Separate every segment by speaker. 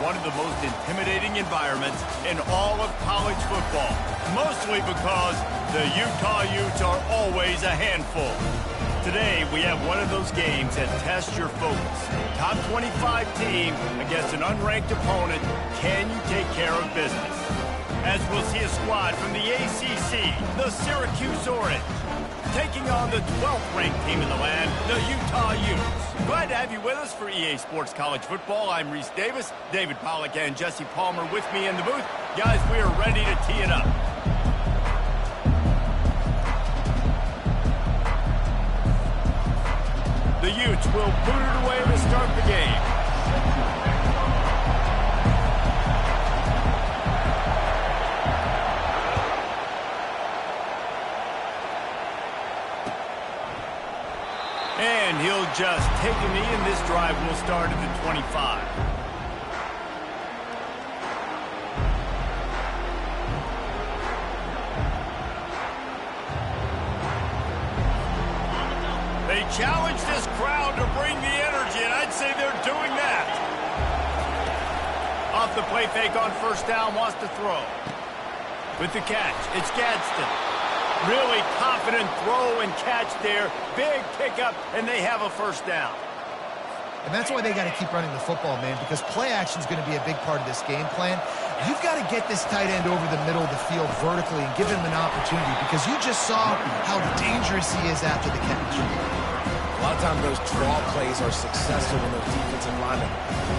Speaker 1: one of the most intimidating environments in all of college football, mostly because the Utah Utes are always a handful. Today, we have one of those games that tests your focus. Top 25 team against an unranked opponent. Can you take care of business? As we'll see a squad from the ACC, the Syracuse Orange, taking on the 12th ranked team in the land, the Utah Utes. Glad to have you with us for EA Sports College Football. I'm Reese Davis, David Pollack and Jesse Palmer with me in the booth. Guys, we are ready to tee it up. The Utes will boot it away to start the game. And he'll just take a knee, and this drive will start at the 25. They challenge this crowd to bring the energy, and I'd say they're doing that. Off the play fake on first down, wants to throw. With the catch, it's Gadsden. Really confident throw and catch there. Big pickup, and they have a first down.
Speaker 2: And that's why they got to keep running the football, man, because play action is going to be a big part of this game plan. You've got to get this tight end over the middle of the field vertically and give him an opportunity, because you just saw how dangerous he is after the catch.
Speaker 3: A lot of times those draw plays are successful when those defensive linemen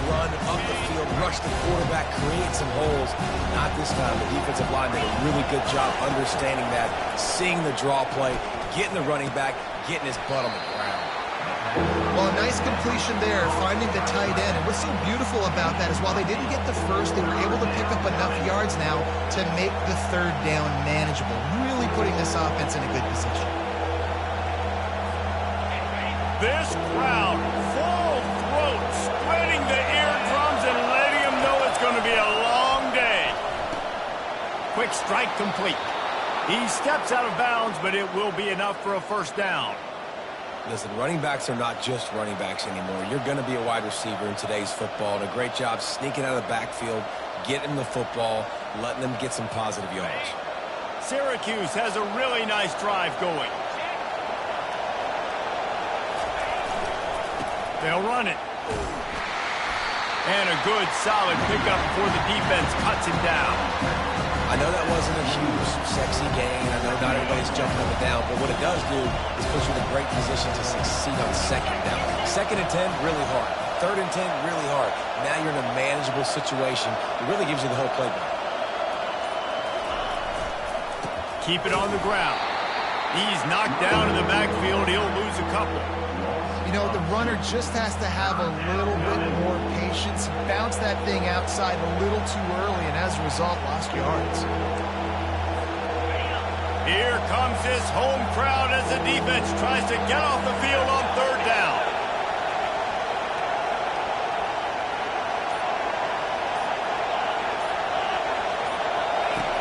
Speaker 3: run up the field, rush the quarterback, create some holes. Not this time. The defensive line did a really good job understanding that, seeing the draw play, getting the running back, getting his butt on the ground.
Speaker 2: Well, a nice completion there, finding the tight end. And what's so beautiful about that is while they didn't get the first, they were able to pick up enough yards now to make the third down manageable, really putting this offense in a good position.
Speaker 1: This crowd, full throat, spreading the eardrums and letting them know it's going to be a long day. Quick strike complete. He steps out of bounds, but it will be enough for a first down.
Speaker 3: Listen, running backs are not just running backs anymore. You're going to be a wide receiver in today's football, and a great job sneaking out of the backfield, getting the football, letting them get some positive yardage.
Speaker 1: Syracuse has a really nice drive going. They'll run it. And a good, solid pickup before the defense cuts him down.
Speaker 3: I know that wasn't a huge, sexy gain. I know not everybody's jumping up and down, but what it does do is put you in a great position to succeed on second down. Second and 10, really hard. Third and 10, really hard. Now you're in a manageable situation. It really gives you the whole playbook.
Speaker 1: Keep it on the ground. He's knocked down in the backfield. He'll lose a couple.
Speaker 2: You know, the runner just has to have a little bit more patience. He bounced that thing outside a little too early, and as a result, lost yards.
Speaker 1: Here comes this home crowd as the defense tries to get off the field on third down.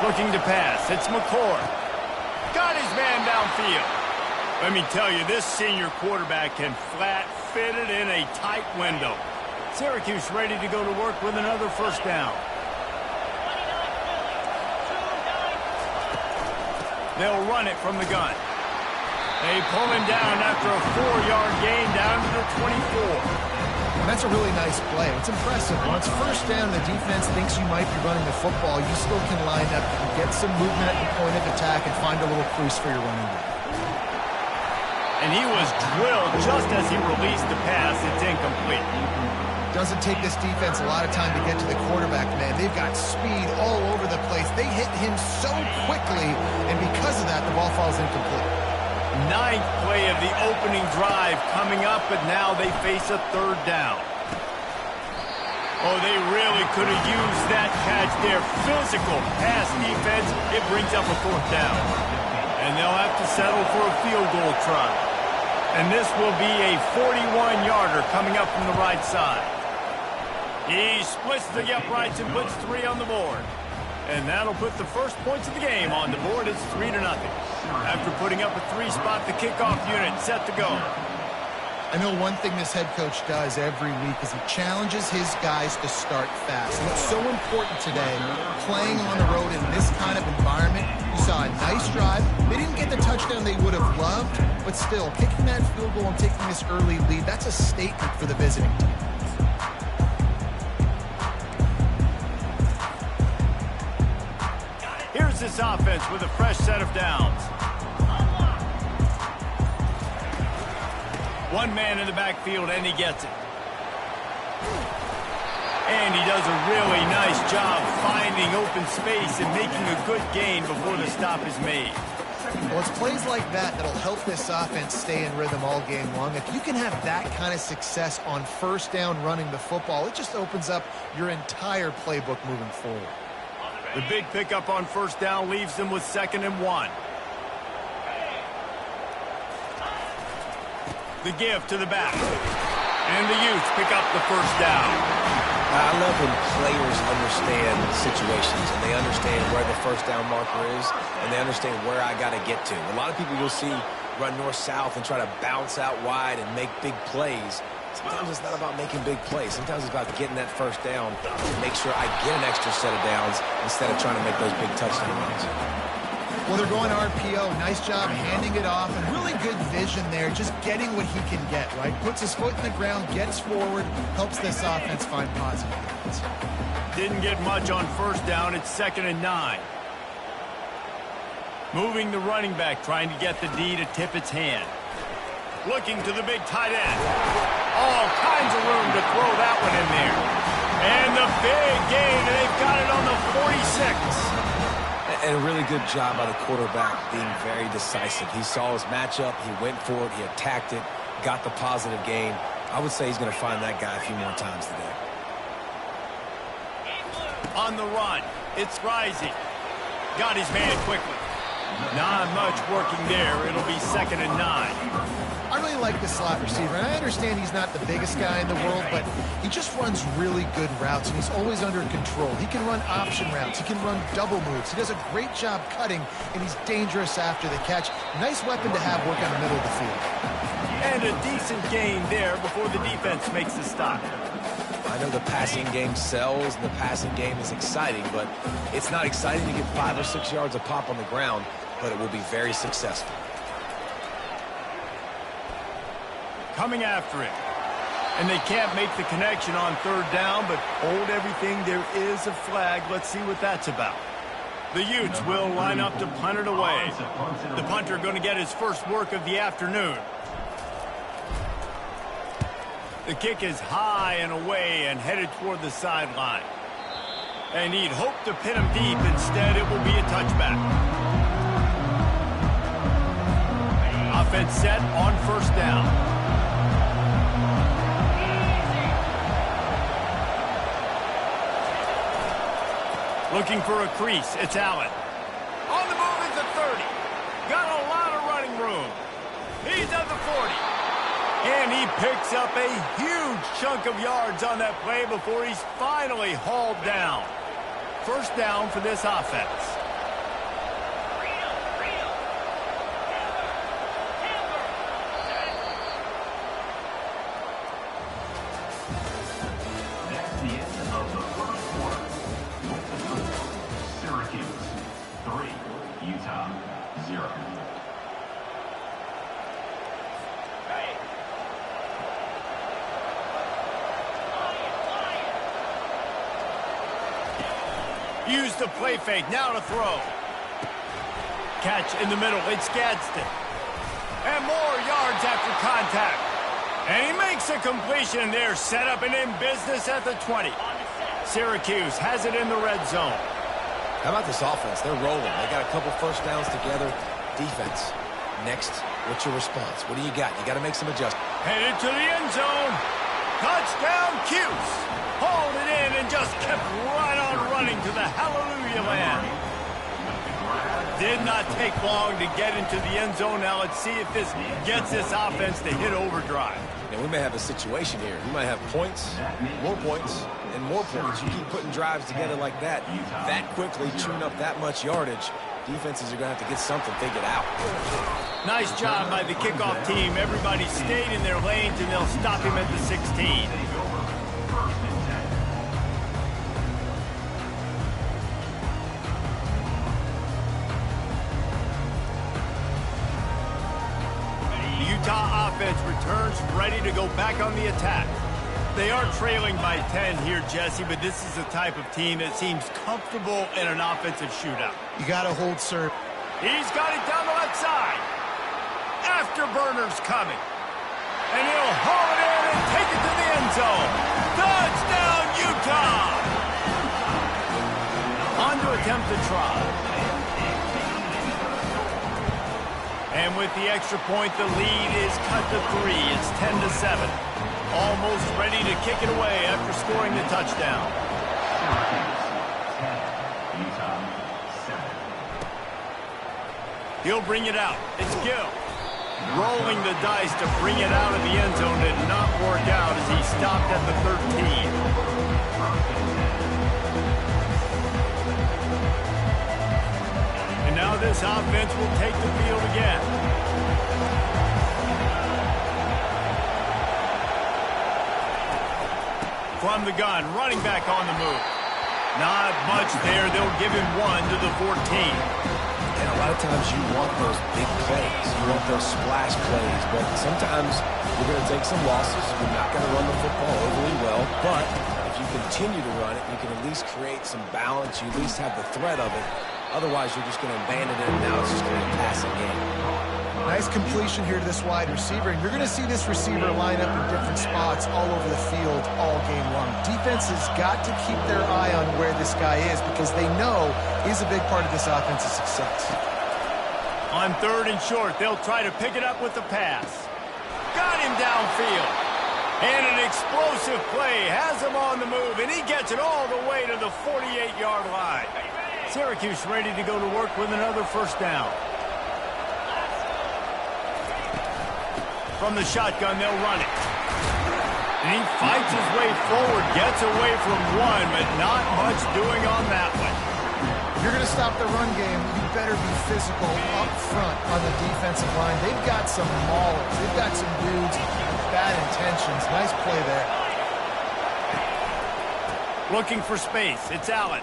Speaker 1: Looking to pass, it's McCord. Got his man downfield. Let me tell you, this senior quarterback can flat fit it in a tight window. Syracuse ready to go to work with another first down. They'll run it from the gun. They pull him down after a 4-yard gain down to the 24.
Speaker 2: And that's a really nice play. It's impressive. Once first down, the defense thinks you might be running the football. You still can line up and get some movement at the point of attack and find a little crease for your running back.
Speaker 1: And he was drilled just as he released the pass. It's incomplete.
Speaker 2: Doesn't take this defense a lot of time to get to the quarterback, man. They've got speed all over the place. They hit him so quickly, and because of that, the ball falls incomplete.
Speaker 1: Ninth play of the opening drive coming up, but now they face a third down. Oh, they really could have used that catch there. Physical pass defense. It brings up a fourth down. And they'll have to settle for a field goal try. And this will be a 41-yarder coming up from the right side. He splits the uprights and puts 3 on the board. And that'll put the first points of the game on the board. It's 3-0. After putting up a 3 spot, the kickoff unit set to go.
Speaker 2: I know one thing this head coach does every week is he challenges his guys to start fast. And it's so important today, playing on the road in this kind of environment. You saw a nice drive. They didn't get the touchdown they would have loved, but still, kicking that field goal and taking this early lead, that's a statement for the visiting team.
Speaker 1: Here's this offense with a fresh set of downs. One man in the backfield, and he gets it. And he does a really nice job finding open space and making a good gain before the stop is made.
Speaker 2: Well, it's plays like that that'll help this offense stay in rhythm all game long. If you can have that kind of success on first down running the football, it just opens up your entire playbook moving forward.
Speaker 1: The big pickup on first down leaves them with 2nd and 1. The give to the back. And the Utes pick up the first down.
Speaker 3: I love when players understand situations and they understand where the first down marker is and they understand where I got to get to. A lot of people you'll see run north-south and try to bounce out wide and make big plays. Sometimes it's not about making big plays. Sometimes it's about getting that first down to make sure I get an extra set of downs instead of trying to make those big touchdown runs.
Speaker 2: Well, they're going RPO. Nice job handing it off, and really good vision there, just getting what he can get, right? Puts his foot in the ground, gets forward, helps this offense find positive points.
Speaker 1: Didn't get much on first down. It's 2nd and 9. Moving the running back, trying to get the D to tip its hand. Looking to the big tight end. All kinds of room to throw that one in there. And the big gain, and they've got it on the 46.
Speaker 3: And a really good job by the quarterback being very decisive. He saw his matchup, he went for it, he attacked it, got the positive gain. I would say he's going to find that guy a few more times today.
Speaker 1: On the run, it's Rising. Got his man quickly. Not much working there. It'll be 2nd and 9.
Speaker 2: I really like the slot receiver, and I understand he's not the biggest guy in the world, but he just runs really good routes, and he's always under control. He can run option routes. He can run double moves. He does a great job cutting, and he's dangerous after the catch. Nice weapon to have work in the middle of the field.
Speaker 1: And a decent gain there before the defense makes the stop.
Speaker 3: I know the passing game sells, and the passing game is exciting, but it's not exciting to get 5 or 6 yards a pop on the ground, but it will be very successful.
Speaker 1: Coming after it. And they can't make the connection on 3rd down, but hold everything. There is a flag. Let's see what that's about. The Utes will line up to punt it away. The punter going to get his first work of the afternoon. The kick is high and away and headed toward the sideline. And he'd hope to pin him deep. Instead, it will be a touchback. Offense set on first down. Looking for a crease. It's Allen. On the move at the 30. Got a lot of running room. He's at the 40. And he picks up a huge chunk of yards on that play before he's finally hauled down. First down for this offense.
Speaker 4: That's the end of the first quarter. Syracuse 3, Utah 0.
Speaker 1: Use the play fake. Now to throw. Catch in the middle. It's Gadsden. And more yards after contact. And he makes a completion there. Set up and in business at the 20. Syracuse has it in the red zone.
Speaker 3: How about this offense? They're rolling. They got a couple first downs together. Defense. Next, what's your response? What do you got? You got to make some adjustments.
Speaker 1: Headed to the end zone. Touchdown, Cuse. Hauled it in and just kept right on running to the hallelujah land. Did not take long to get into the end zone. Now let's see if this gets this offense to hit overdrive.
Speaker 3: And we may have a situation here. We might have points, and more points. You keep putting drives together like that quickly, chewing up that much yardage. defenses are going to have to get something figured out.
Speaker 1: Nice job by the kickoff team. Everybody stayed in their lanes, and they'll stop him at the 16. The Utah offense returns ready to go back on the attack. They are trailing by 10 here, Jesse, but this is the type of team that seems comfortable in an offensive shootout.
Speaker 2: You got to hold serve.
Speaker 1: He's got it down the left side. Afterburner's coming. And he'll haul it in and take it to the end zone. Touchdown, Utah! On to attempt the try. And with the extra point, the lead is cut to 3. It's 10-7. Almost ready to kick it away after scoring the touchdown. He'll bring it out. It's Gill. Rolling the dice to bring it out of the end zone did not work out as he stopped at the 13. And now this offense will take the field again. From the gun, running back on the move. Not much there. They'll give him 1 to the 14.
Speaker 3: And a lot of times you want those big plays. You want those splash plays. But sometimes you're going to take some losses. You're not going to run the football overly well. But if you continue to run it, you can at least create some balance. You at least have the threat of it. Otherwise, you're just going to abandon it, and now it's just going to be a passing game.
Speaker 2: Nice completion here to this wide receiver, and you're going to see this receiver line up in different spots all over the field all game long. Defense has got to keep their eye on where this guy is because they know he's a big part of this offense's success.
Speaker 1: On 3rd and short, they'll try to pick it up with the pass. Got him downfield. And an explosive play has him on the move, and he gets it all the way to the 48-yard line. Syracuse ready to go to work with another first down. From the shotgun, they'll run it. And he fights his way forward, gets away from 1, but not much doing on that one.
Speaker 2: If you're going to stop the run game, you better be physical up front on the defensive line. They've got some maulers. They've got some dudes with bad intentions. Nice play there.
Speaker 1: Looking for space. It's Allen.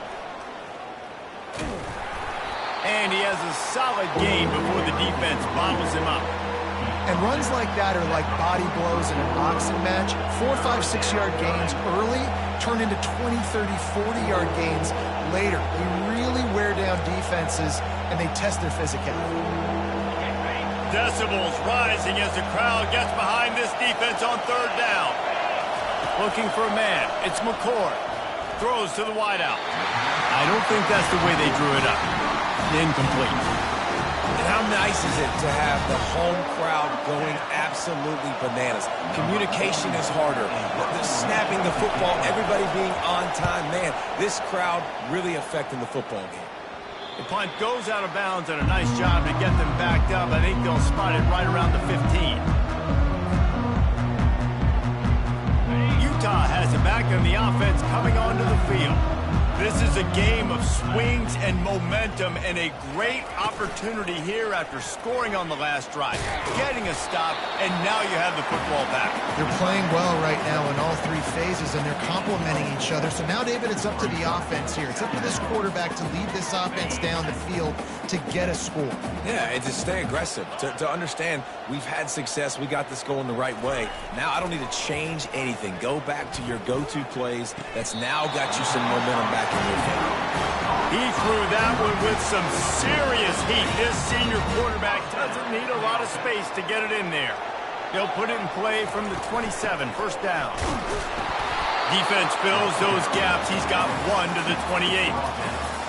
Speaker 1: And he has a solid gain before the defense bottles him up.
Speaker 2: And runs like that are like body blows in a boxing match. 4, 5, 6-yard gains early turn into 20, 30, 40-yard gains later. They really wear down defenses, and they test their physicality.
Speaker 1: Decibels rising as the crowd gets behind this defense on 3rd down. Looking for a man. It's McCord. Throws to the wideout. I don't think that's the way they drew it up. Incomplete.
Speaker 3: And how nice is it to have the home crowd going absolutely bananas? Communication is harder. The snapping the football, everybody being on time. Man, this crowd really affecting the football game.
Speaker 1: The punt goes out of bounds, and a nice job to get them backed up. I think they'll spot it right around the 15. Utah has it back on the offense coming onto the field. This is a game of swings and momentum and a great opportunity here after scoring on the last drive, getting a stop, and now you have the football back.
Speaker 2: They're playing well right now in all 3 phases, and they're complementing each other. So now, David, it's up to the offense here. It's up to this quarterback to lead this offense down the field to get a score.
Speaker 3: Yeah, and to stay aggressive, to understand we've had success, we got this going the right way. Now I don't need to change anything. Go back to your go-to plays. That's now got you some momentum back in your favor.
Speaker 1: He threw that one with some serious heat. This senior quarterback doesn't need a lot of space to get it in there. They'll put it in play from the 27, first down. Defense fills those gaps. He's got 1 to the 28.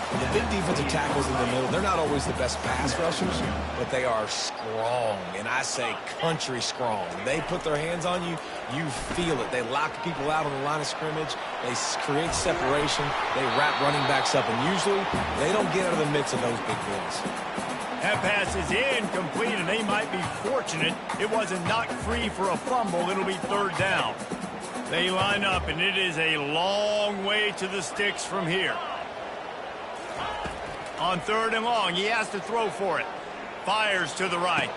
Speaker 3: The big defensive tackles in the middle, they're not always the best pass rushers, but they are strong, and I say country strong. They put their hands on you, you feel it. They lock people out on the line of scrimmage. They create separation. They wrap running backs up, and usually they don't get out of the mix of those big boys.
Speaker 1: That pass is incomplete, and they might be fortunate it wasn't knocked free for a fumble. It'll be 3rd down. They line up, and it is a long way to the sticks from here. On 3rd and long, he has to throw for it. Fires to the right.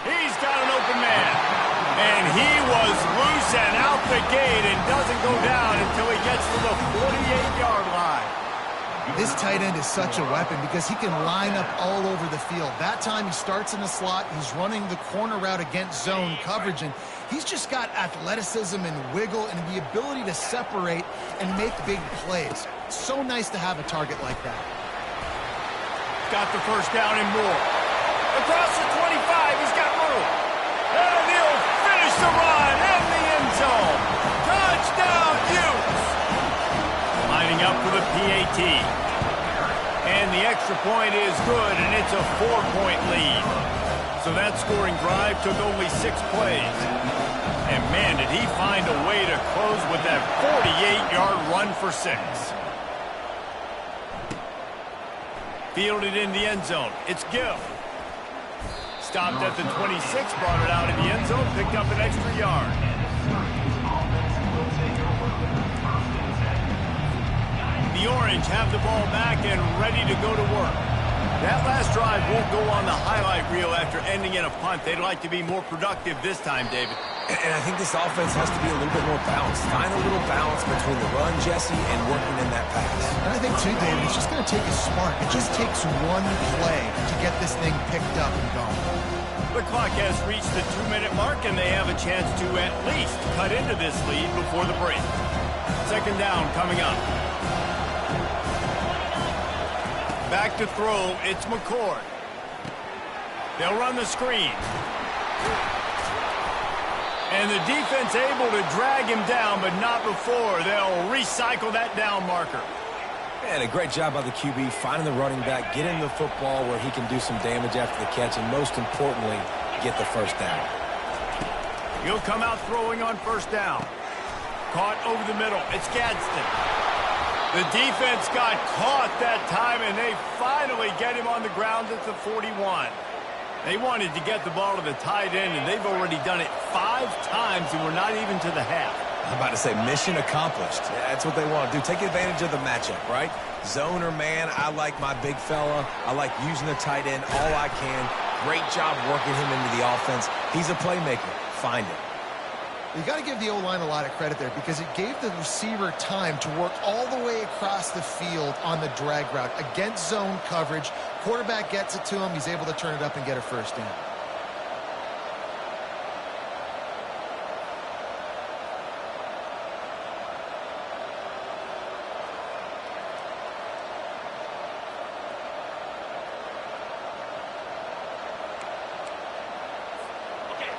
Speaker 1: He's got an open man. And he was loose and out the gate and doesn't go down until he gets to the 48-yard line.
Speaker 2: This tight end is such a weapon because he can line up all over the field. That time he starts in the slot. He's running the corner route against zone coverage, and he's just got athleticism and wiggle and the ability to separate and make big plays. So nice to have a target like that.
Speaker 1: Got the first down and more. Across the 25, he's got room. And he'll finish the run in the end zone. Touchdown, Utes! Lining up for the PAT. And the extra point is good, and it's a 4-point lead. So that scoring drive took only 6 plays. And man, did he find a way to close with that 48-yard run for 6. Fielded in the end zone. It's Gill. Stopped at the 26, brought it out in the end zone, picked up an extra yard. The Orange have the ball back and ready to go to work. That last drive won't go on the highlight reel after ending in a punt. They'd like to be more productive this time, David.
Speaker 3: And I think this offense has to be a little bit more balanced. Find a little balance between the run, Jesse, and working in that pass.
Speaker 2: And I think, too, David, it's just going to take a spark. It just takes one play to get this thing picked up and going.
Speaker 1: The clock has reached the 2-minute mark, and they have a chance to at least cut into this lead before the break. 2nd down coming up. Back to throw, it's McCord. They'll run the screen. And the defense able to drag him down, but not before. They'll recycle that down marker.
Speaker 3: And a great job by the QB, finding the running back, getting the football where he can do some damage after the catch, and most importantly, get the first down.
Speaker 1: He'll come out throwing on 1st down. Caught over the middle. It's Gadsden. The defense got caught that time, and they finally get him on the ground at the 41. They wanted to get the ball to the tight end, and they've already done it 5 times, and we're not even to the half.
Speaker 3: I'm about to say mission accomplished. Yeah, that's what they want to do. Take advantage of the matchup, right? Zone or man, I like my big fella. I like using the tight end all I can. Great job working him into the offense. He's a playmaker. Find it.
Speaker 2: You got to give the O-line a lot of credit there because it gave the receiver time to work all the way across the field on the drag route against zone coverage. Quarterback gets it to him. He's able to turn it up and get a first down.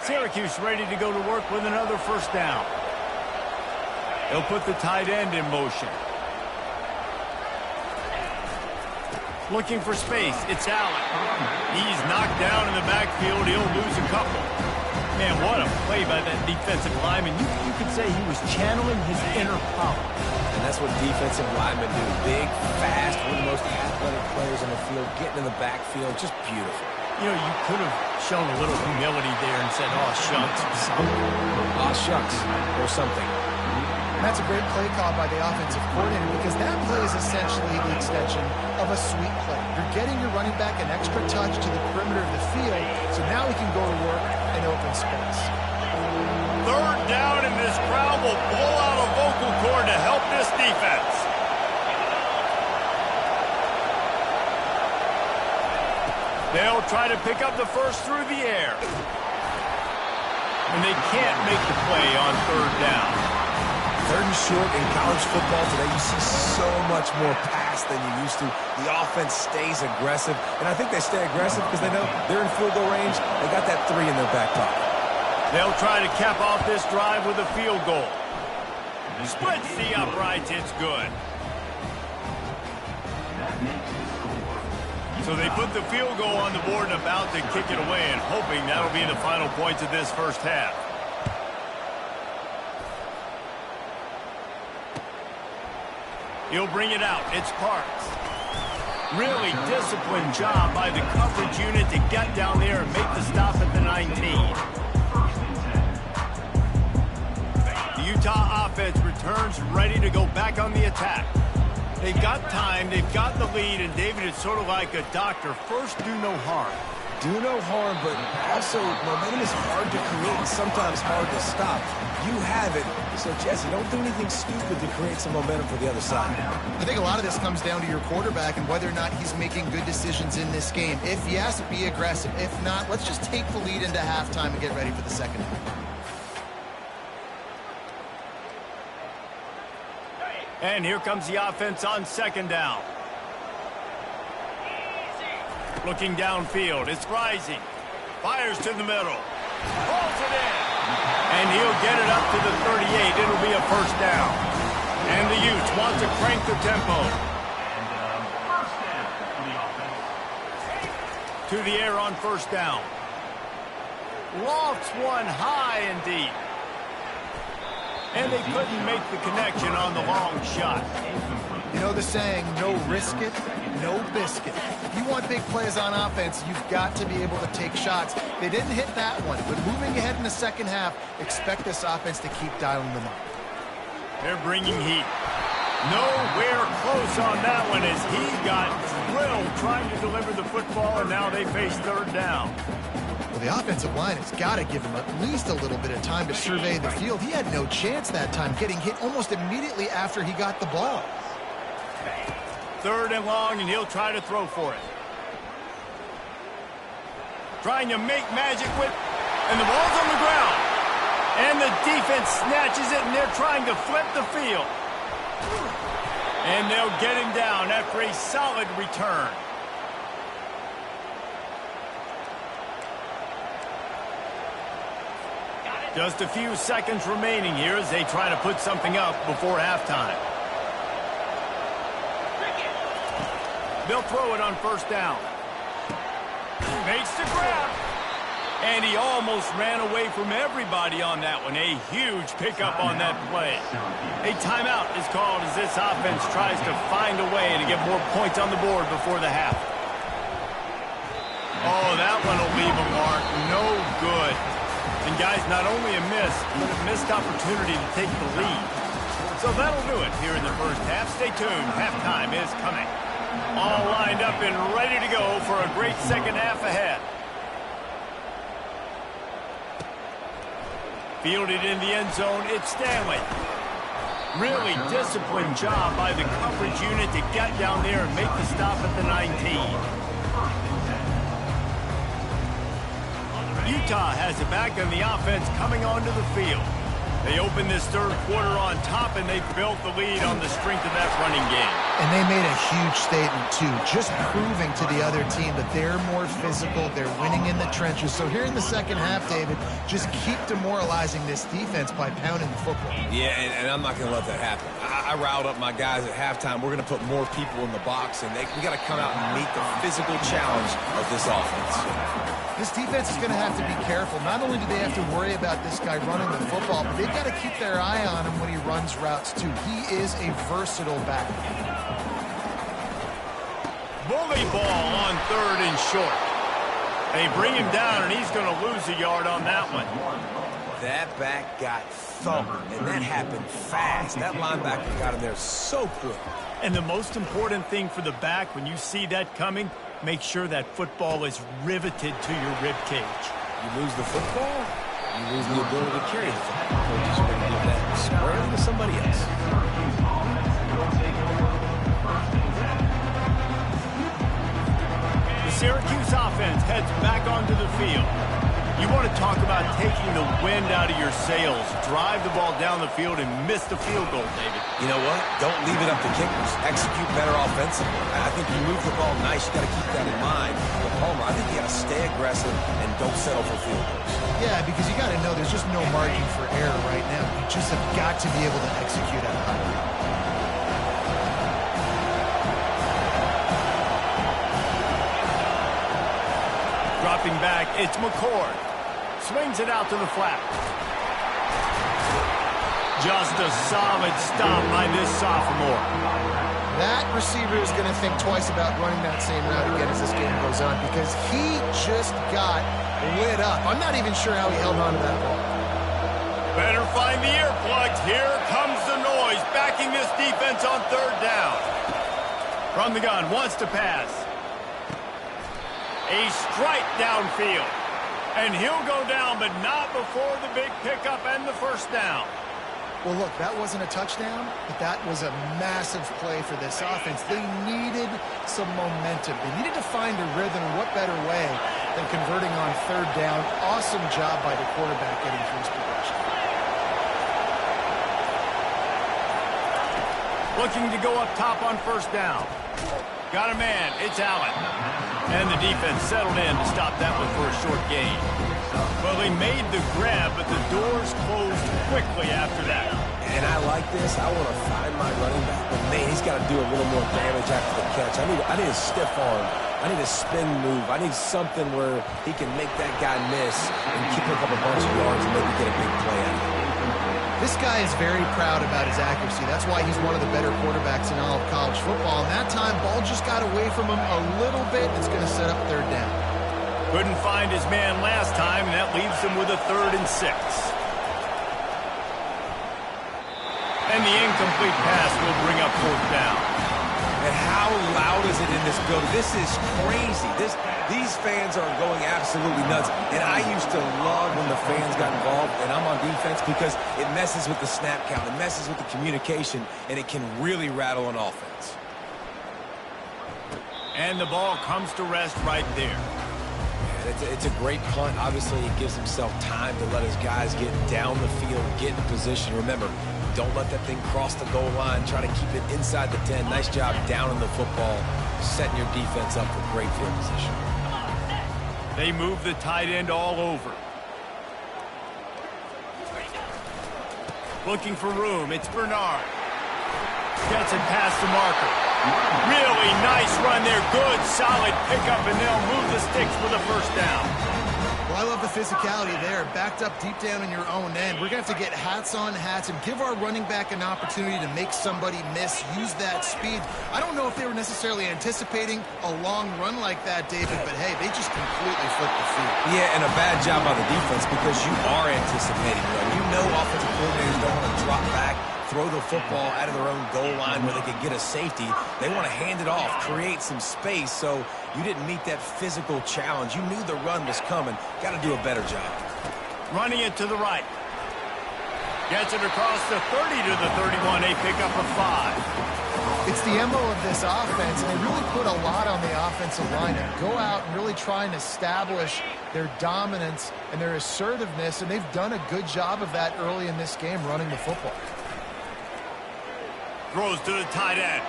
Speaker 1: Syracuse ready to go to work with another 1st down. They'll put the tight end in motion. Looking for space. It's Allen. He's knocked down in the backfield. He'll lose a couple. Man, what a play by that defensive lineman. You could say he was channeling his inner power.
Speaker 3: And that's what defensive linemen do. Big, fast, one of the most athletic players on the field, getting in the backfield. Just beautiful.
Speaker 1: You know, you could have shown a little humility there and said, oh, shucks, or something.
Speaker 3: Oh, shucks, or something.
Speaker 2: And that's a great play call by the offensive coordinator because that play is essentially the extension of a sweep play. You're getting your running back an extra touch to the perimeter of the field, so now he can go to work in open space.
Speaker 1: 3rd down, and this crowd will blow out a vocal cord to help this defense. They'll try to pick up the first through the air. And they can't make the play on 3rd down.
Speaker 3: 3rd and short in college football today, you see so much more pass than you used to. The offense stays aggressive, and I think they stay aggressive because they know they're in field goal range. They got that 3 in their back pocket.
Speaker 1: They'll try to cap off this drive with a field goal. Splits the uprights, it's good. So they put the field goal on the board and about to kick it away and hoping that'll be the final points of this 1st half. He'll bring it out. It's Parks. Really disciplined job by the coverage unit to get down there and make the stop at the 19. The Utah offense returns ready to go back on the attack. They've got time, they've got the lead, and David, it's sort of like a doctor. First, do no harm.
Speaker 3: Do no harm, but also momentum is hard to create and sometimes hard to stop. You have it, so Jesse, don't do anything stupid to create some momentum for the other side.
Speaker 2: I think a lot of this comes down to your quarterback and whether or not he's making good decisions in this game. If yes, be aggressive. If not, let's just take the lead into halftime and get ready for the second half.
Speaker 1: And here comes the offense on second down. Looking downfield, it's rising. Fires to the middle. Pulls it in. And he'll get it up to the 38. It'll be a first down. And the Utes want to crank the tempo.
Speaker 4: First down for the offense.
Speaker 1: To the air on first down. Lofts one high and deep. And they couldn't make the connection on the long shot.
Speaker 2: You know the saying, no risk it, no biscuit. If you want big plays on offense, you've got to be able to take shots. They didn't hit that one, but moving ahead in the second half, expect this offense to keep dialing them up.
Speaker 1: They're bringing heat. Nowhere close on that one as he got drilled trying to deliver the football, and now they face third down.
Speaker 2: Well, the offensive line has got to give him at least a little bit of time to survey the field. He had no chance that time, getting hit almost immediately after he got the ball.
Speaker 1: Third and long, and he'll try to throw for it. Trying to make magic with, and the ball's on the ground. And the defense snatches it, and they're trying to flip the field. And they'll get him down after a solid return. Just a few seconds remaining here as they try to put something up before halftime. They'll throw it on first down. Makes the grab. And he almost ran away from everybody on that one. A huge pickup on that play. A timeout is called as this offense tries to find a way to get more points on the board before the half. Oh, that one will leave a mark. No good. And guys, not only a miss, but a missed opportunity to take the lead. So that'll do it here in the first half. Stay tuned. Halftime is coming. All lined up and ready to go for a great second half ahead. Fielded in the end zone, it's Stanley. Really disciplined job by the coverage unit to get down there and make the stop at the 19. Utah has it back and the offense coming onto the field. They open this third quarter on top, and they built the lead on the strength of that running game.
Speaker 2: And they made a huge statement, too, just proving to the other team that they're more physical, they're winning in the trenches. So here in the second half, David, just keep demoralizing this defense by pounding the football.
Speaker 3: Yeah, and I'm not going to let that happen. I riled up my guys at halftime. We're going to put more people in the box, and we got to come out and meet the physical challenge of this offense.
Speaker 2: This defense is going to have to be careful. Not only do they have to worry about this guy running the football, but they've got to keep their eye on him when he runs routes, too. He is a versatile back.
Speaker 1: Bully ball on third and short. They bring him down, and he's going to lose a yard on that one.
Speaker 3: That back got thumped, and that happened fast. That linebacker got him there so quick.
Speaker 1: And the most important thing for the back, when you see that coming, make sure that football is riveted to your rib cage.
Speaker 3: You lose the football, you lose the ability to carry the football. Coaches are going to give that squarely to somebody else.
Speaker 1: The Syracuse offense heads back onto the field. You want to talk about taking the wind out of your sails. Drive the ball down the field and miss the field goal, David.
Speaker 3: You know what? Don't leave it up to kickers. Execute better offensively. I think you move the ball nice. You got to keep that in mind. But Palmer, I think you got to stay aggressive and don't settle for field goals.
Speaker 2: Yeah, because you got to know there's just no margin for error right now. You just have got to be able to execute at a high level.
Speaker 1: Dropping back, it's McCord. Swings it out to the flat. Just a solid stop by this sophomore.
Speaker 2: That receiver is going to think twice about running that same route again as this game goes on because he just got lit up. I'm not even sure how he held on to that ball.
Speaker 1: Better find the earplugs. Here comes the noise, backing this defense on third down. From the gun, wants to pass. A strike downfield. And he'll go down, but not before the big pickup and the first down.
Speaker 2: Well, look, that wasn't a touchdown, but that was a massive play for this offense. They needed some momentum. They needed to find a rhythm, and what better way than converting on third down. Awesome job by the quarterback getting through his progression.
Speaker 1: Looking to go up top on first down. Got a man. It's Allen. And the defense settled in to stop that one for a short gain. Well, they made the grab, but the doors closed quickly after that.
Speaker 3: And I like this. I want to find my running back, but man, he's got to do a little more damage after the catch. I need a stiff arm. I need a spin move. I need something where he can make that guy miss and pick up a bunch of yards and maybe get a big play out of it.
Speaker 2: This guy is very proud about his accuracy. That's why he's one of the better quarterbacks in all of college football. And that time, ball just got away from him a little bit. It's going to set up third down.
Speaker 1: Couldn't find his man last time, and that leaves him with a 3rd and 6. And the incomplete pass will bring up 4th down.
Speaker 3: And how loud is it in this building? This is crazy. These fans are going absolutely nuts. And I used to love when the fans got involved, and I'm on defense, because it messes with the snap count. It messes with the communication, and it can really rattle an offense.
Speaker 1: And the ball comes to rest right there.
Speaker 3: It's a great punt. Obviously, he gives himself time to let his guys get down the field, get in position. Remember, don't let that thing cross the goal line. Try to keep it inside the 10. Nice job down in the football, setting your defense up for great field position.
Speaker 1: They move the tight end all over. Looking for room. It's Bernard. Gets it past the marker. Really nice run there. Good, solid pickup, and they'll move the sticks for the first down.
Speaker 2: Well, I love the physicality there. Backed up deep down in your own end. We're going to have to get hats on hats and give our running back an opportunity to make somebody miss, use that speed. I don't know if they were necessarily anticipating a long run like that, David, but hey, they just completely flipped the field.
Speaker 3: Yeah, and a bad job by the defense, because you are anticipating run. You know offensive coordinators don't want to drop back, throw the football out of their own goal line where they could get a safety. They want to hand it off, create some space, so you didn't meet that physical challenge. You knew the run was coming. Got to do a better job.
Speaker 1: Running it to the right. Gets it across the 30 to the 31, a pickup of 5.
Speaker 2: It's the MO of this offense, and they really put a lot on the offensive line and go out and really try and establish their dominance and their assertiveness, and they've done a good job of that early in this game running the football.
Speaker 1: Throws to the tight end.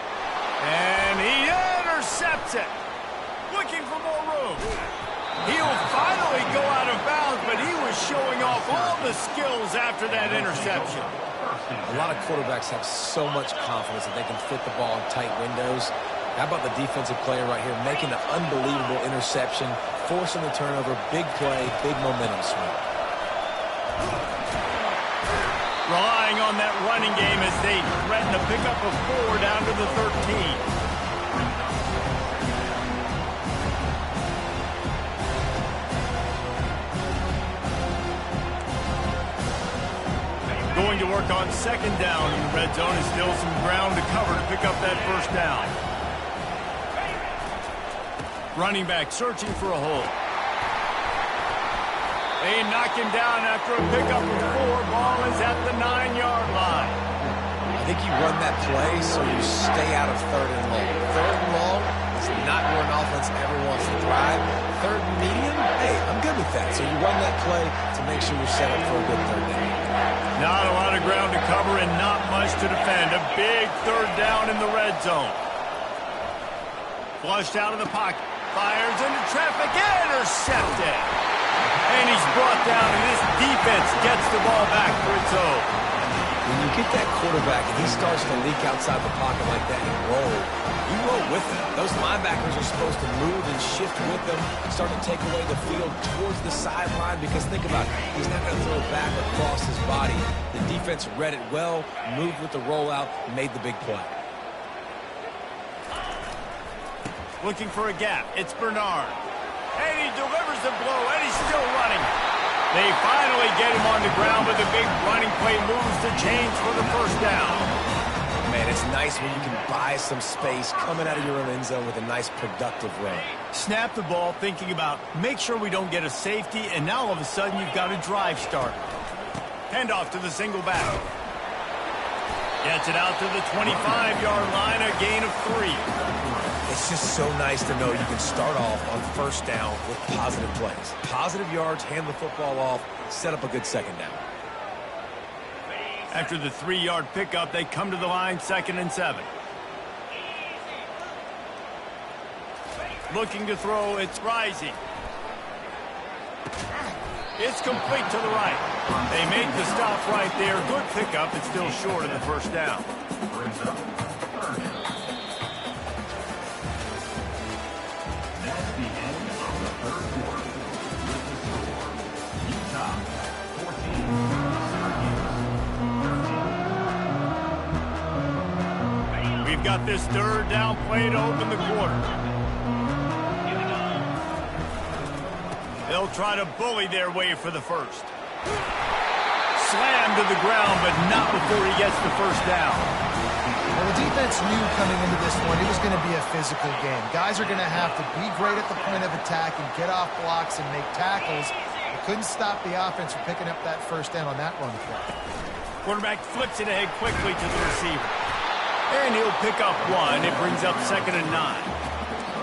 Speaker 1: And he intercepts it. Looking for more room. He'll finally go out of bounds, but he was showing off all the skills after that interception.
Speaker 3: A lot of quarterbacks have so much confidence that they can fit the ball in tight windows. How about the defensive player right here making an unbelievable interception, forcing the turnover, big play, big momentum swing.
Speaker 1: Relying on that running game as they threaten a pickup of 4 down to the 13. Going to work on second down in the red zone, and still some ground to cover to pick up that first down. Running back searching for a hole. They knock him down after a pickup of 4. Ball is at the 9-yard line.
Speaker 3: I think you run that play so you stay out of 3rd and long. 3rd and long is not where an offense ever wants to drive. 3rd and medium, hey, I'm good with that. So you run that play to make sure you're set up for a good 3rd down.
Speaker 1: Not a lot of ground to cover and not much to defend. A big 3rd down in the red zone. Flushed out of the pocket. Fires into traffic. Intercepted. And he's brought down, and this defense gets the ball back for its own.
Speaker 3: When you get that quarterback and he starts to leak outside the pocket like that and roll, you roll with him. Those linebackers are supposed to move and shift with them, start to take away the field towards the sideline, because think about it, he's not going to throw it back across his body. The defense read it well, moved with the rollout, and made the big play.
Speaker 1: Looking for a gap. It's Bernard. And he delivers the blow, and he's still running. They finally get him on the ground, but the big running play moves the chains for the first down.
Speaker 3: Man, And it's nice when you can buy some space coming out of your own end zone with a nice productive run.
Speaker 1: Snap the ball, thinking about make sure we don't get a safety, and now all of a sudden you've got a drive starter. Handoff to the single back. Gets it out to the 25-yard line, a gain of 3.
Speaker 3: It's just so nice to know you can start off on first down with positive plays. Positive yards, hand the football off, set up a good second down.
Speaker 1: After the 3-yard pickup, they come to the line, 2nd and 7. Looking to throw, it's Rising. It's complete to the right. They make the stop right there. Good pickup. It's still short of the first down.
Speaker 4: Brings up third down. That's the end of the third quarter. With the score, Utah 14, Syracuse 13.
Speaker 1: We've got this third down play to open the quarter. They'll try to bully their way for the first. Slammed to the ground, but not before he gets the first down.
Speaker 2: Well, the defense knew coming into this one it was going to be a physical game. Guys are going to have to be great at the point of attack and get off blocks and make tackles. They couldn't stop the offense from picking up that first down on that run play.
Speaker 1: Quarterback flips it ahead quickly to the receiver. And he'll pick up 1. It brings up 2nd and 9.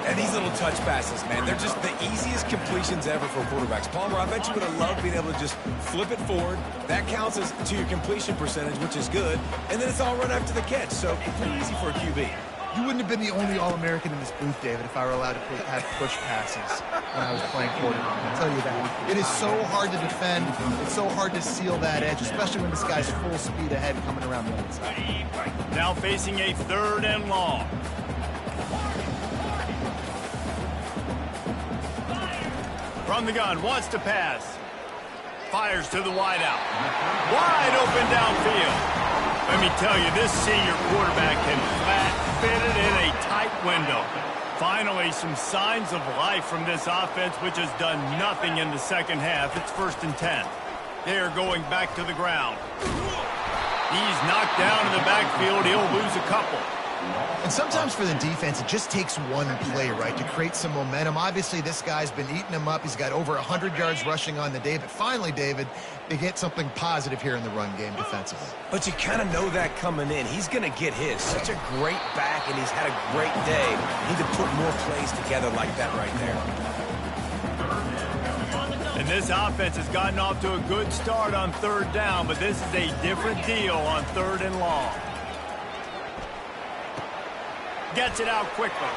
Speaker 3: And these little touch passes, man, they're just the easiest completions ever for quarterbacks. Palmer, I bet you would have loved being able to just flip it forward. That counts as to your completion percentage, which is good. And then it's all run after the catch, so pretty easy for a QB.
Speaker 2: You wouldn't have been the only All-American in this booth, David, if I were allowed to have push passes when I was playing quarterback. I'll tell you that. It is so hard to defend. It's so hard to seal that edge, especially when this guy's full speed ahead coming around the inside.
Speaker 1: Now facing a 3rd and long. From the gun, wants to pass. Fires to the wideout. Wide open downfield. Let me tell you, this senior quarterback can flat fit it in a tight window. Finally, some signs of life from this offense, which has done nothing in the second half. It's 1st and 10. They're going back to the ground. He's knocked down in the backfield. He'll lose a couple.
Speaker 2: And sometimes for the defense, it just takes one play, right, to create some momentum. Obviously, this guy's been eating them up. He's got over 100 yards rushing on the day. But finally, David, they get something positive here in the run game defensively.
Speaker 3: But you kind of know that coming in. He's going to get his. Such a great back, and he's had a great day. Need to put more plays together like that right there.
Speaker 1: And this offense has gotten off to a good start on 3rd down, but this is a different deal on 3rd and long. Gets it out quickly.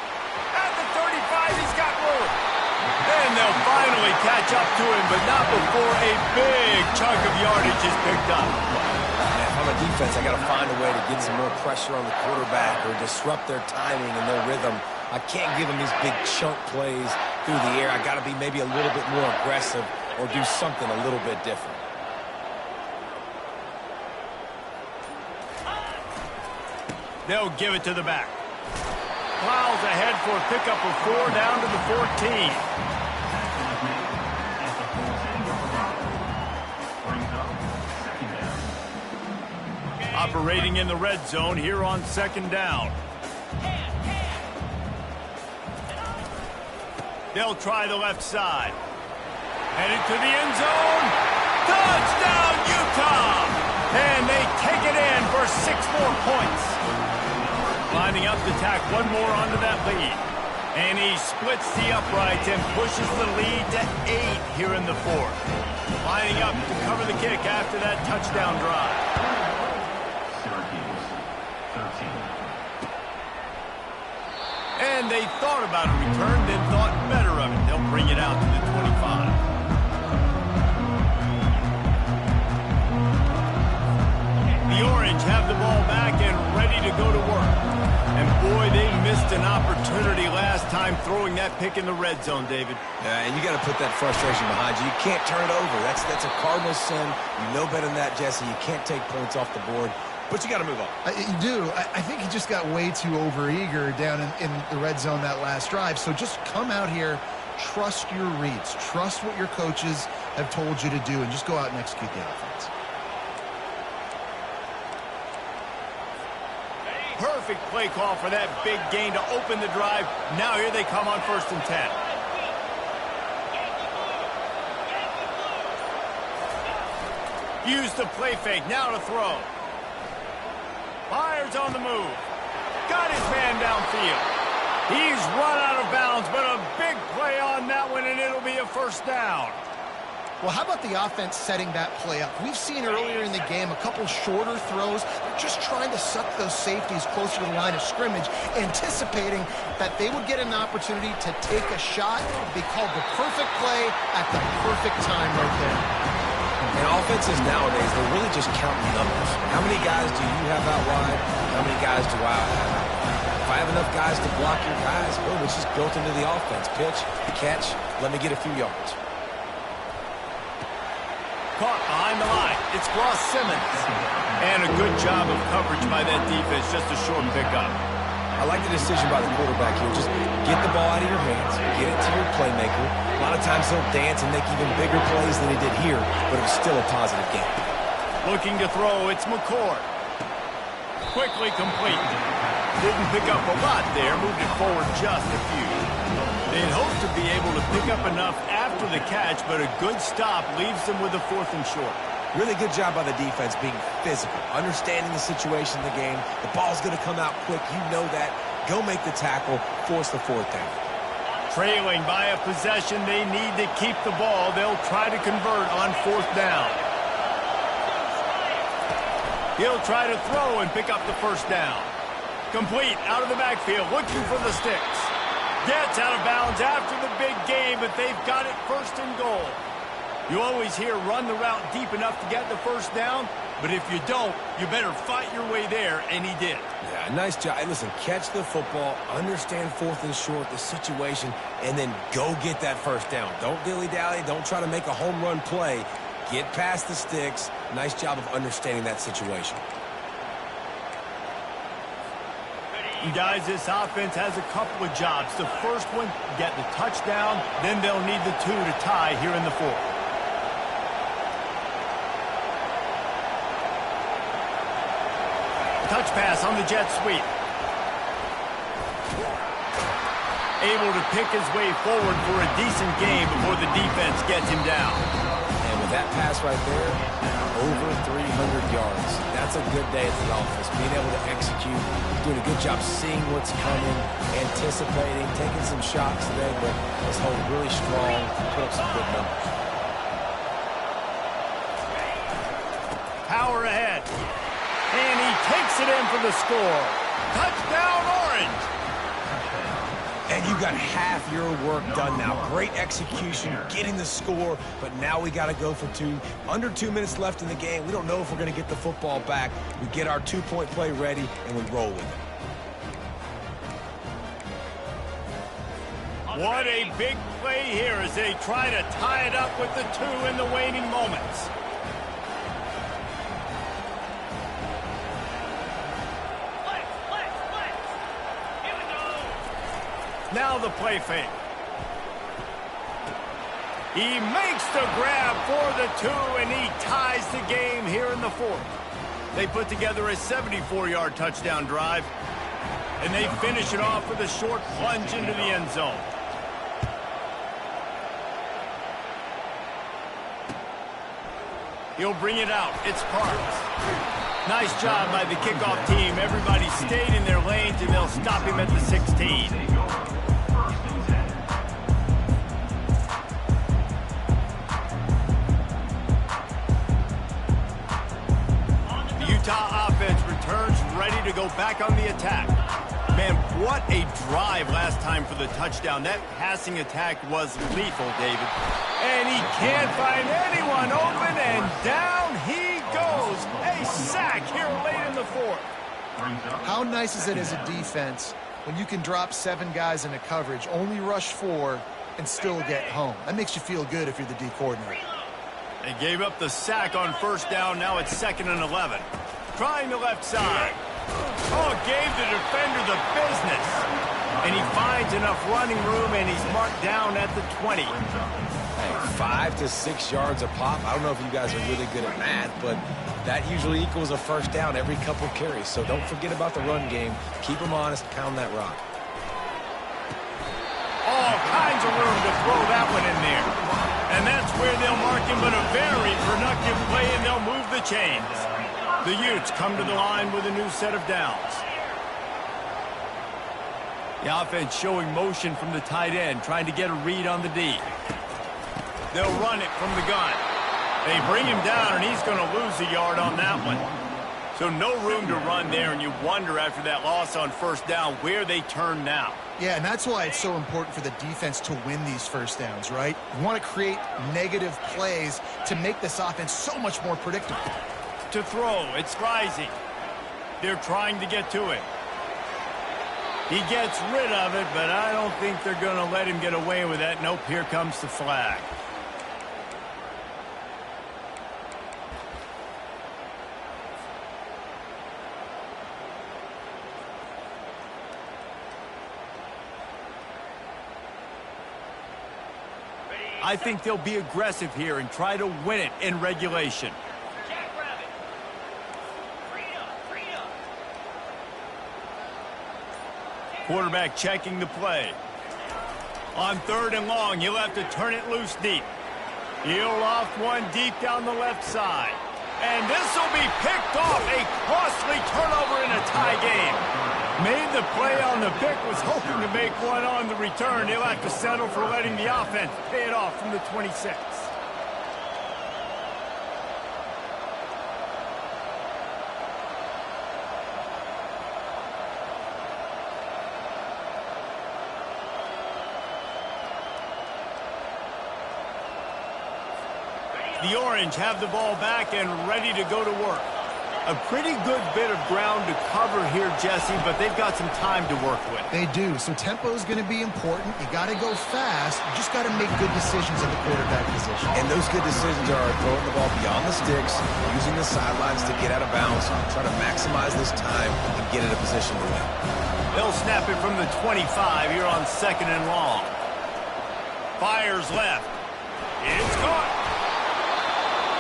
Speaker 1: At the 35, he's got room. And they'll finally catch up to him, but not before a big chunk of yardage is picked up.
Speaker 3: Man, if I'm a defense, I got to find a way to get some more pressure on the quarterback or disrupt their timing and their rhythm. I can't give them these big chunk plays through the air. I got to be maybe a little bit more aggressive or do something a little bit different.
Speaker 1: They'll give it to the back. Plows ahead for a pickup of 4 down to the 14. Operating in the red zone here on 2nd down. They'll try the left side. Headed to the end zone. Touchdown, Utah! And they take it in for 6 more points. Lining up to tack one more onto that lead. And he splits the uprights and pushes the lead to 8 here in the 4th. Lining up to cover the kick after that touchdown drive.
Speaker 4: Syracuse 13.
Speaker 1: And they thought about a return, then thought better of it. They'll bring it out to the 25. The Orange have the ball back and ready to go to work. And boy, they missed an opportunity last time throwing that pick in the red zone, David.
Speaker 3: And you got to put that frustration behind you. You can't turn it over. That's a cardinal sin. You know better than that, Jesse. You can't take points off the board. But you got to move on.
Speaker 2: You do. I think he just got way too overeager down in the red zone that last drive. So just come out here, trust your reads, trust what your coaches have told you to do, and just go out and execute the offense.
Speaker 1: perfect play call for that big gain to open the drive. Now here they come on 1st and 10. Use the play fake, now to throw. Fires on the move. Got his man downfield. He's run out of bounds, but a big play on that one, and it'll be a 1st down.
Speaker 2: Well, how about the offense setting that play up? We've seen earlier in the game a couple shorter throws. They're just trying to suck those safeties closer to the line of scrimmage, anticipating that they would get an opportunity to take a shot. They called the perfect play at the perfect time right there.
Speaker 3: And offenses nowadays, they're really just counting numbers. How many guys do you have out wide? How many guys do I have out wide? If I have enough guys to block your guys, boom, it's just built into the offense. Pitch, catch, let me get a few yards.
Speaker 1: Caught behind the line. It's Ross Simmons. And a good job of coverage by that defense. Just a short pickup.
Speaker 3: I like the decision by the quarterback here. Just get the ball out of your hands. Get it to your playmaker. A lot of times he'll dance and make even bigger plays than he did here, but it was still a positive game.
Speaker 1: Looking to throw. It's McCord. Quickly complete. Didn't pick up a lot there. Moved it forward just a few. They'd hope to be able to pick up enough after the catch, but a good stop leaves them with a 4th and short.
Speaker 3: Really good job by the defense being physical, understanding the situation in the game. The ball's going to come out quick. You know that. Go make the tackle, force the 4th down.
Speaker 1: Trailing by a possession, they need to keep the ball. They'll try to convert on 4th down. He'll try to throw and pick up the 1st down. Complete out of the backfield, looking for the sticks. Gets out of bounds after the big game, but they've got it 1st and goal. You always hear run the route deep enough to get the 1st down, but if you don't, you better fight your way there, and he did.
Speaker 3: Yeah, nice job. And listen, catch the football, understand 4th and short, the situation, and then go get that 1st down. Don't dilly-dally. Don't try to make a home run play. Get past the sticks. Nice job of understanding that situation.
Speaker 1: Guys, this offense has a couple of jobs. The first one, get the touchdown. Then they'll need the 2 to tie here in the 4th. Touch pass on the jet sweep. Able to pick his way forward for a decent game before the defense gets him down.
Speaker 3: And with that pass right there, over 300 yards. That's a good day at the office. Being able to execute, doing a good job seeing what's coming, anticipating, taking some shots today, but this hold really strong, put up some good numbers.
Speaker 1: Power ahead. And he takes it in for the score. Touchdown, Orange.
Speaker 3: And you got half your work done now. Great execution, getting the score, but now we got to go for 2. Under 2 minutes left in the game. We don't know if we're going to get the football back. We get our 2-point play ready, and we roll with it.
Speaker 1: What a big play here as they try to tie it up with the 2 in the waning moments. Now the play fake. He makes the grab for the 2, and he ties the game here in the 4th. They put together a 74-yard touchdown drive, and they finish it off with a short plunge into the end zone. He'll bring it out. It's Parks. Nice job by the kickoff team. Everybody stayed in their lanes, and they'll stop him at the 16. Utah offense returns ready to go back on the attack. Man, what a drive last time for the touchdown. That passing attack was lethal, David. And he can't find anyone open, and down he goes. A sack here late in the 4th.
Speaker 2: How nice is it as a defense when you can drop 7 guys into coverage, only rush 4, and still get home? That makes you feel good if you're the D coordinator.
Speaker 1: They gave up the sack on 1st down. Now it's 2nd and 11. Trying the left side. Oh, gave the defender the business. And he finds enough running room, and he's marked down at the 20.
Speaker 3: Hey, 5 to 6 yards a pop. I don't know if you guys are really good at math, but that usually equals a first down every couple carries. So don't forget about the run game. Keep them honest, pound that rock.
Speaker 1: All kinds of room to throw that one in there. And that's where they'll mark him, but a very productive play, and they'll move the chains. The Utes come to the line with a new set of downs. The offense showing motion from the tight end, trying to get a read on the D. They'll run it from the gun. They bring him down, and he's going to lose a yard on that one. So no room to run there, and you wonder after that loss on first down where they turn now.
Speaker 2: Yeah, and that's why it's so important for the defense to win these first downs, right? You want to create negative plays to make this offense so much more predictable.
Speaker 1: To throw, it's rising. They're trying to get to it. He gets rid of it, but I don't think they're going to let him get away with that. Nope, here comes the flag. I think they'll be aggressive here and try to win it in regulation. Quarterback checking the play. On 3rd and long, he'll have to turn it loose deep. He'll loft one deep down the left side. And this will be picked off. A costly turnover in a tie game. Made the play on the pick, was hoping to make one on the return. He'll have to settle for letting the offense pay it off from the 26. The Orange have the ball back and ready to go to work. A pretty good bit of ground to cover here, Jesse, but they've got some time to work with.
Speaker 2: They do, so tempo is going to be important. You got to go fast. You just got to make good decisions at the quarterback position.
Speaker 3: And those good decisions are throwing the ball beyond the sticks, using the sidelines to get out of bounds, try to maximize this time and get in a position to win.
Speaker 1: They'll snap it from the 25 here on 2nd and long. Fires left. It's caught.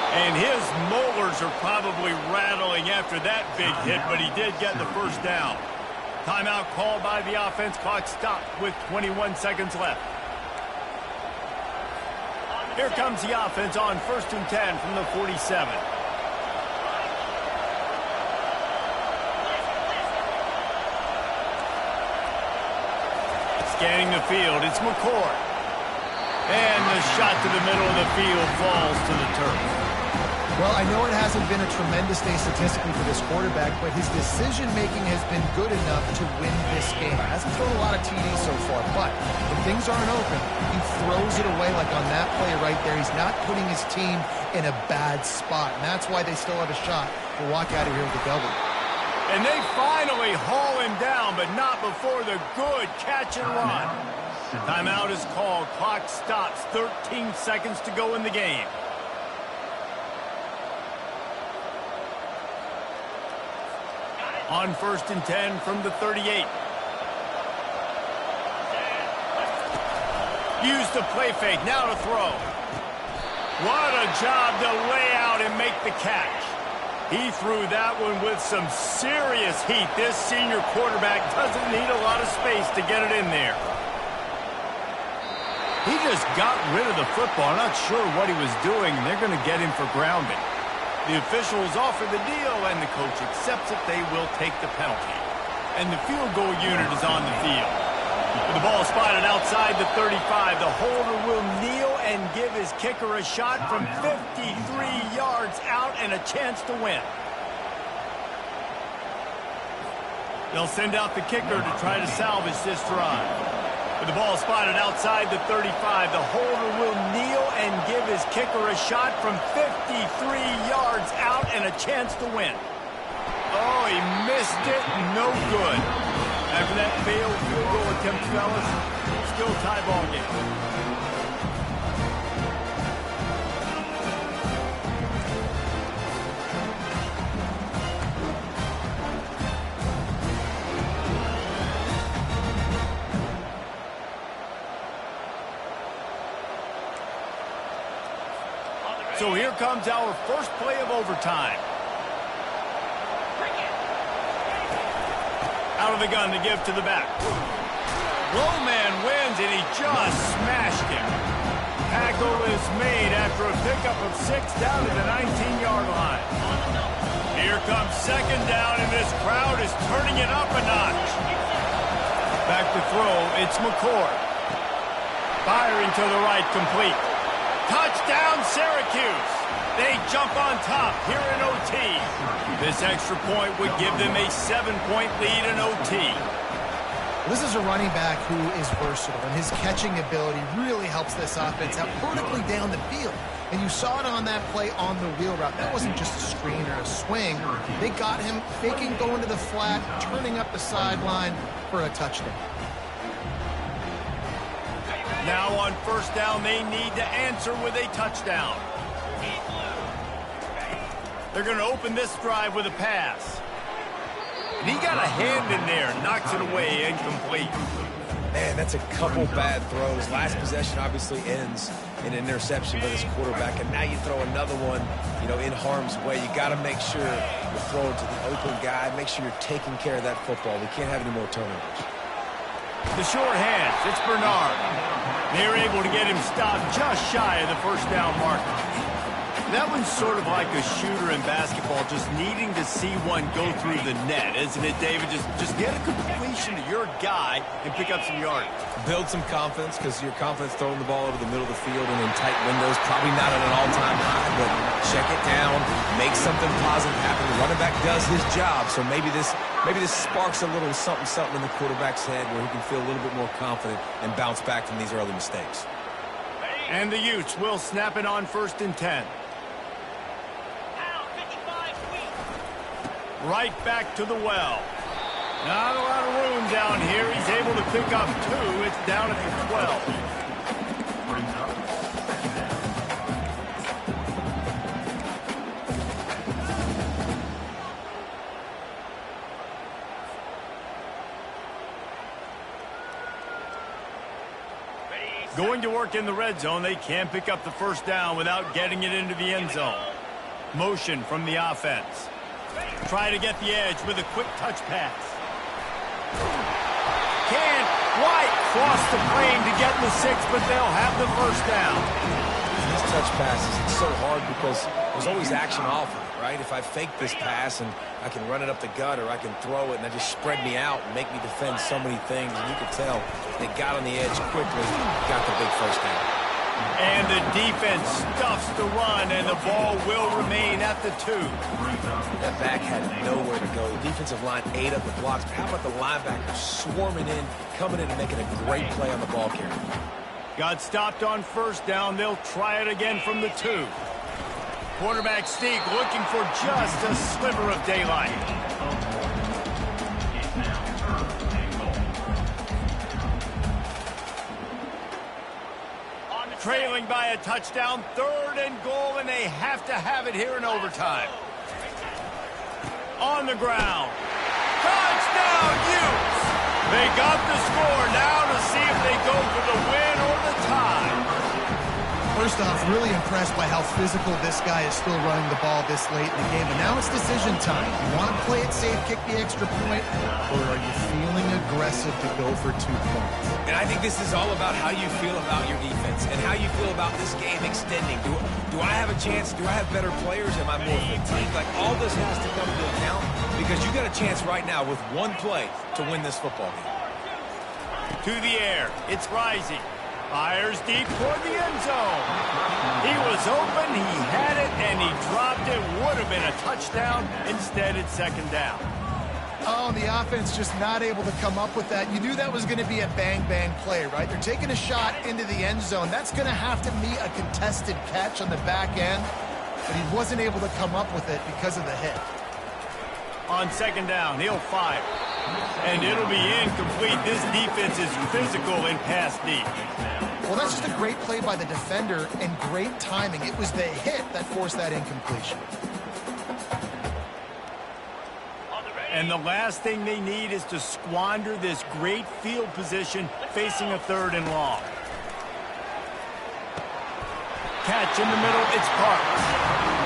Speaker 1: And his molars are probably rattling after that big hit, but he did get the first down. Timeout called by the offense. Clock stopped with 21 seconds left. Here comes the offense on 1st and 10 from the 47. Scanning the field, it's McCord. And the shot to the middle of the field falls to the turf.
Speaker 2: Well, I know it hasn't been a tremendous day statistically for this quarterback, but his decision-making has been good enough to win this game. Hasn't thrown a lot of TDs so far, but when things aren't open, he throws it away like on that play right there. He's not putting his team in a bad spot, and that's why they still have a shot to walk out of here with a W.
Speaker 1: And they finally haul him down, but not before the good catch and run. Timeout is called. Clock stops. 13 seconds to go in the game. On 1st and 10 from the 38. Use the play fake. Now to throw. What a job to lay out and make the catch. He threw that one with some serious heat. This senior quarterback doesn't need a lot of space to get it in there. He just got rid of the football. Not sure what he was doing. They're going to get him for grounding. The officials offer the deal, and the coach accepts it. They will take the penalty. And the field goal unit is on the field. With the ball spotted outside the 35, the holder will kneel and give his kicker a shot from 53 yards out and a chance to win. They'll send out the kicker to try to salvage this drive. With the ball spotted outside the 35, the holder will kneel and give his kicker a shot from 53 yards out and a chance to win. Oh, he missed it. No good. After that failed field goal attempt, fellas, still tie ball game. So here comes our first play of overtime. Out of the gun to give to the back. Low man wins, and he just smashed him. Tackle is made after a pickup of 6 down to the 19-yard line. Here comes second down, and this crowd is turning it up a notch. Back to throw, it's McCord. Firing to the right, complete. Touchdown, Syracuse. They jump on top here in OT. This extra point would give them a 7-point lead in OT.
Speaker 2: This is a running back who is versatile, and his catching ability really helps this offense out vertically down the field. And you saw it on that play on the wheel route. That wasn't just a screen or a swing. They got him faking going to the flat, turning up the sideline for a touchdown.
Speaker 1: Now on first down, they need to answer with a touchdown. They're going to open this drive with a pass. And he got a hand in there, knocks it away, incomplete.
Speaker 3: Man, that's a couple bad throws. Last possession obviously ends in an interception by this quarterback, and now you throw another one, in harm's way. You got to make sure you throw it to the open guy. Make sure you're taking care of that football. We can't have any more turnovers.
Speaker 1: The short hands, it's Bernard. They're able to get him stopped just shy of the first down marker. That one's sort of like a shooter in basketball, just needing to see one go through the net, isn't it, David? Just get a completion to your guy and pick up some yardage.
Speaker 3: Build some confidence, because your confidence throwing the ball over the middle of the field and in tight windows, probably not at an all-time high, but check it down, make something positive happen. The running back does his job, so maybe this sparks a little something in the quarterback's head where he can feel a little bit more confident and bounce back from these early mistakes.
Speaker 1: And the Utes will snap it on 1st and 10. Right back to the well. Not a lot of room down here. He's able to pick up 2. It's down at the 12. Going to work in the red zone. They can't pick up the first down without getting it into the end zone. Motion from the offense. Try to get the edge with a quick touch pass. Can't quite cross the plane to get the 6, but they'll have the first down.
Speaker 3: These touch passes, it's so hard because there's always action off of it, right? If I fake this pass and I can run it up the gut, or I can throw it and they just spread me out and make me defend so many things, and you can tell they got on the edge quickly, got the big first down.
Speaker 1: And the defense stuffs the run, and the ball will remain at the 2.
Speaker 3: That back had nowhere to go. The defensive line ate up the blocks. But how about the linebackers swarming in, coming in and making a great play on the ball carrier?
Speaker 1: Got stopped on first down. They'll try it again from the 2. Quarterback sneak looking for just a sliver of daylight. Trailing by a touchdown, 3rd and goal, and they have to have it here in overtime. On the ground. Touchdown, Utes! They got the score. Now to see if they go for the win or the tie.
Speaker 2: First off, really impressed by how physical this guy is still running the ball this late in the game. And now it's decision time. You want to play it safe, kick the extra point, or are you feeling aggressive to go for 2 points?
Speaker 3: And I think this is all about how you feel about your defense and how you feel about this game extending. Do I have a chance? Do I have better players? Am I more fatigued? Like, all this has to come into account because you got a chance right now with 1 play to win this football game.
Speaker 1: To the air. It's Rising. Fires deep toward the end zone. He was open, he had it, and he dropped it. Would have been a touchdown. Instead, it's 2nd down.
Speaker 2: Oh, the offense just not able to come up with that. You knew that was going to be a bang-bang play, right? They're taking a shot into the end zone. That's going to have to be a contested catch on the back end, but he wasn't able to come up with it because of the hit.
Speaker 1: On 2nd down, he'll fire. And it'll be incomplete. This defense is physical and pass deep.
Speaker 2: Well, that's just a great play by the defender and great timing. It was the hit that forced that incompletion.
Speaker 1: And the last thing they need is to squander this great field position facing a 3rd and long. catch in the middle. It's parked.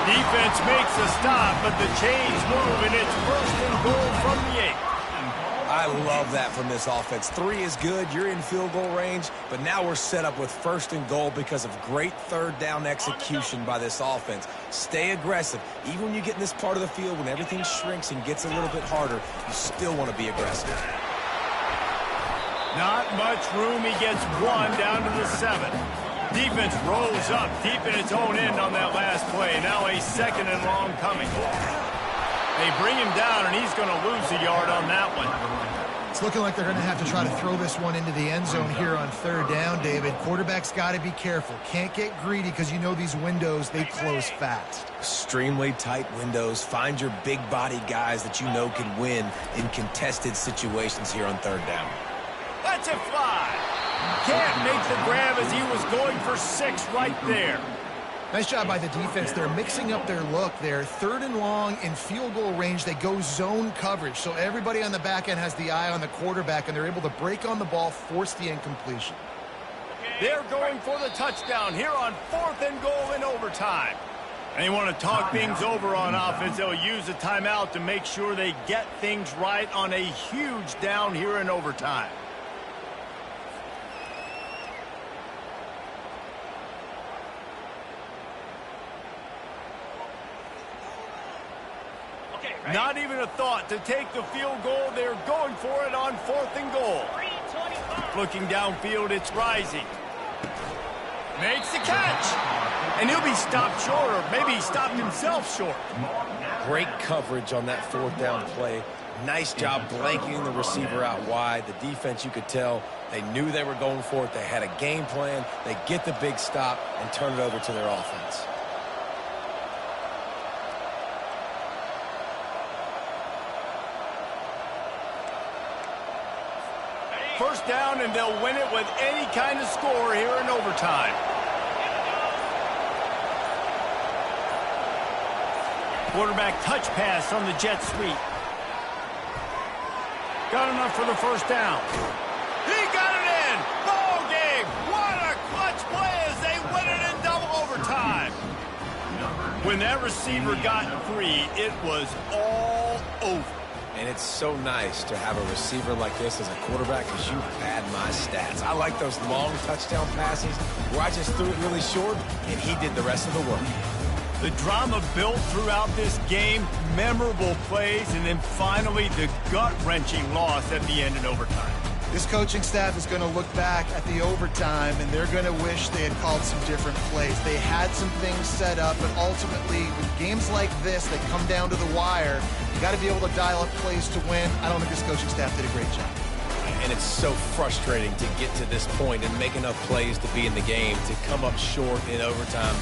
Speaker 1: Defense makes a stop, but the chains move, and it's first and goal from the 8.
Speaker 3: I love that from this offense. 3 is good. You're in field goal range, but now we're set up with first and goal because of great third down execution by this offense. Stay aggressive. Even when you get in this part of the field, when everything shrinks and gets a little bit harder, you still want to be aggressive.
Speaker 1: Not much room. He gets 1 down to the 7. Defense rolls up deep in its own end on that last play. Now a second and long coming. They bring him down, and he's going to lose a yard on that one.
Speaker 2: It's looking like they're going to have to try to throw this one into the end zone here on third down, David. Quarterback's got to be careful. Can't get greedy because you know these windows, they close fast.
Speaker 3: Extremely tight windows. Find your big body guys that you know can win in contested situations here on third down.
Speaker 1: Let's it fly. Can't make the grab as he was going for 6 right there.
Speaker 2: Nice job by the defense. They're mixing up their look there. Third and long in field goal range. They go zone coverage. So everybody on the back end has the eye on the quarterback, and they're able to break on the ball, force the incompletion.
Speaker 1: They're going for the touchdown here on 4th and goal in overtime. And they want to talk things over on offense. They'll use a timeout to make sure they get things right on a huge down here in overtime. Not even a thought to take the field goal. They're going for it on 4th and goal. Looking downfield, it's Rising. Makes the catch. And he'll be stopped short, or maybe he stopped himself short.
Speaker 3: Great coverage on that 4th down play. Nice job blanking the receiver out wide. The defense, you could tell, they knew they were going for it. They had a game plan. They get the big stop and turn it over to their offense.
Speaker 1: First down, and they'll win it with any kind of score here in overtime. Quarterback touch pass on the jet sweep. Got enough for the first down. He got it in! Ball game! What a clutch play as they win it in double overtime. When that receiver got free, it was all over.
Speaker 3: And it's so nice to have a receiver like this as a quarterback because you pad my stats. I like those long touchdown passes where I just threw it really short and he did the rest of the work.
Speaker 1: The drama built throughout this game, memorable plays, and then finally the gut-wrenching loss at the end in overtime.
Speaker 2: This coaching staff is going to look back at the overtime, and they're going to wish they had called some different plays. They had some things set up, but ultimately, with games like this that come down to the wire, you got to be able to dial up plays to win. I don't think this coaching staff did a great job.
Speaker 3: And it's so frustrating to get to this point and make enough plays to be in the game, to come up short in overtime.